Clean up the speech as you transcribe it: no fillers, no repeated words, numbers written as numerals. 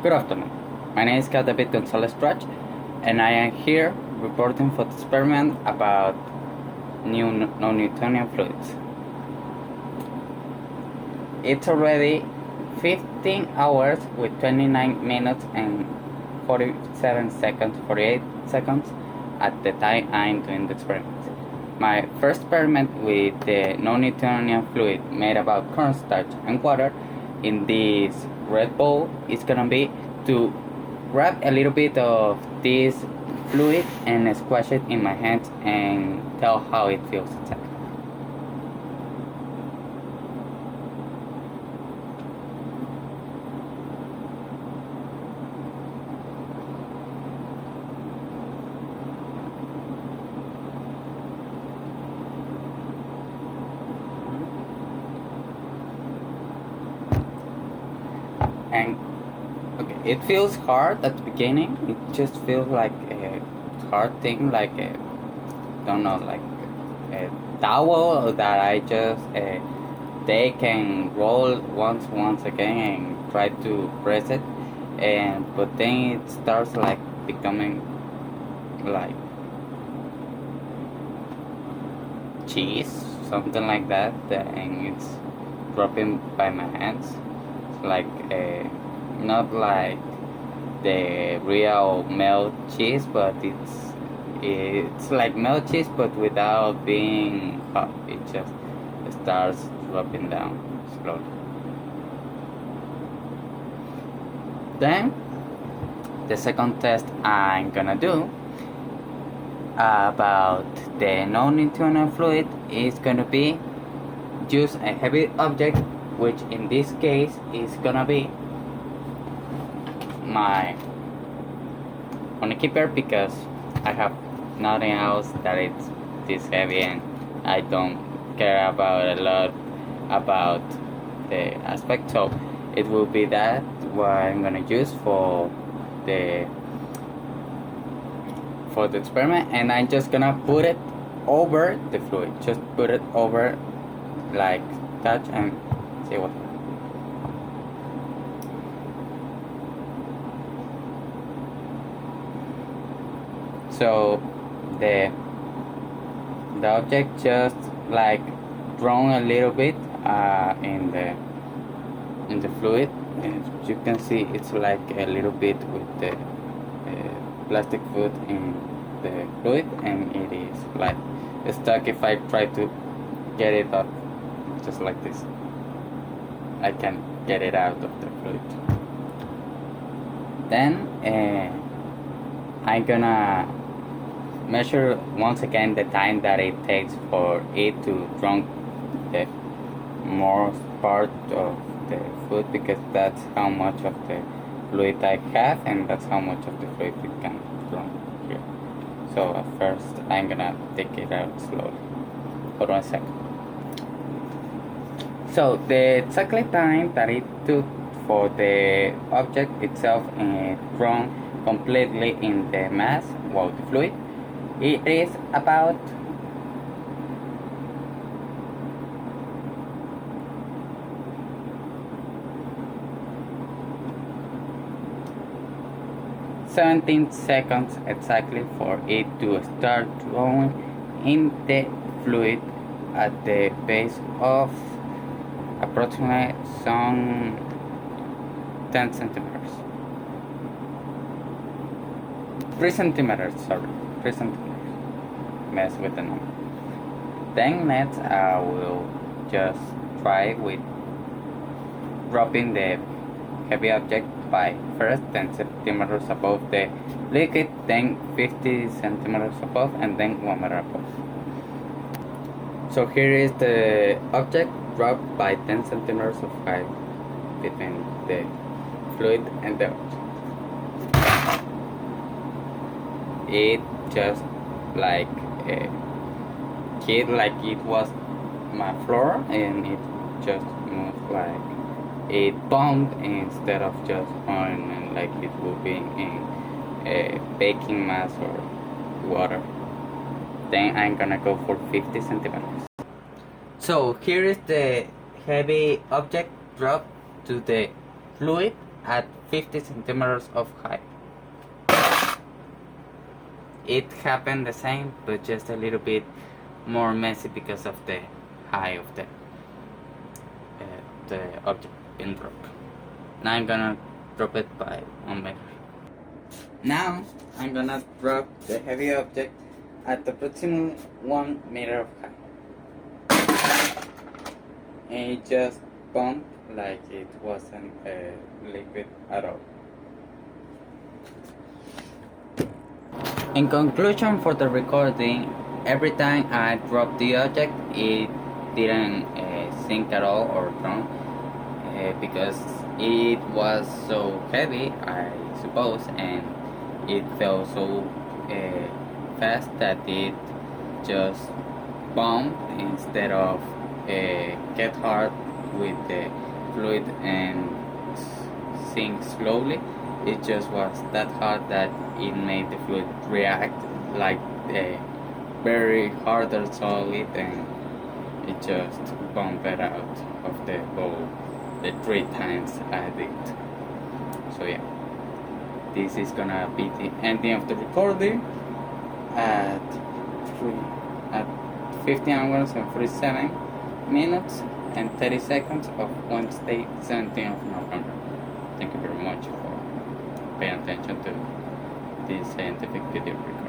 Good afternoon. My name is David Gonzalez Trach, and I am here reporting for the experiment about new non-Newtonian fluids. It's already 15 hours with 29 minutes and 48 seconds at the time I'm doing the experiment. My first experiment with the non-Newtonian fluid made about cornstarch and water in this red bowl is gonna be to grab a little bit of this fluid and squash it in my hands and tell how it feels exactly. And okay, it feels hard at the beginning. It just feels like a hard thing, like a, don't know, like a towel that I just take and roll once again and try to press it, and but then it starts like becoming like cheese, something like that, and it's dropping by my hands. It's like not like the real melt cheese, but it's like melt cheese, but without being hot. It just starts dropping down slowly. Then the second test I'm gonna do about the non-Newtonian fluid is gonna be use a heavy object, which in this case is gonna be my honey keeper, because I have nothing else that it's this heavy and I don't care about a lot about the aspect, so it will be that what I'm gonna use for the experiment, and I'm just gonna put it over the fluid, just put it over like that and see what. So the object just like drawn a little bit in the fluid, and you can see it's like a little bit with the plastic food in the fluid, and it is like stuck. If I try to get it up just like this, I can get it out of the fluid. Then I'm gonna measure once again the time that it takes for it to drink the most part of the food, because that's how much of the fluid I have, and that's how much of the fluid it can drink here. So at first I'm gonna take it out slowly. Hold on a second. So the exactly time that it took for the object itself drawn completely in the mass, well, the fluid, it is about 17 seconds exactly for it to start drawing in the fluid at the base of approximately some 10 centimeters. 3 centimeters, sorry, 3 centimeters. Mess with the number. Then next I will just try with dropping the heavy object by first 10 centimeters above the liquid, then 50 centimeters above, and then 1 meter above. So here is the object dropped by 10 centimeters of height between the fluid and the object. It just like hit like it was my floor, and it just moved like it bumped instead of just falling, and like it would be in a baking mass or water. Then I'm gonna go for 50 centimeters. So here is the heavy object dropped to the fluid at 50 centimeters of height. It happened the same, but just a little bit more messy because of the height of the object being dropped. Now I'm gonna drop it by 1 meter. Now I'm gonna drop the heavy object at approximately 1 meter of height. And it just bumped like it wasn't a liquid at all. In conclusion for the recording, every time I dropped the object, it didn't sink at all or drown because it was so heavy, I suppose, and it fell so fast that it just bumped instead of get hard with the fluid and sink slowly. It just was that hard that it made the fluid react like a very harder solid, and it just bumped it out of the bowl the 3 times I did. So yeah, this is gonna be the ending of the recording at 15 hours and 47 minutes and 30 seconds of Wednesday, 17th of November. Thank you very much for paying attention to this scientific video recording.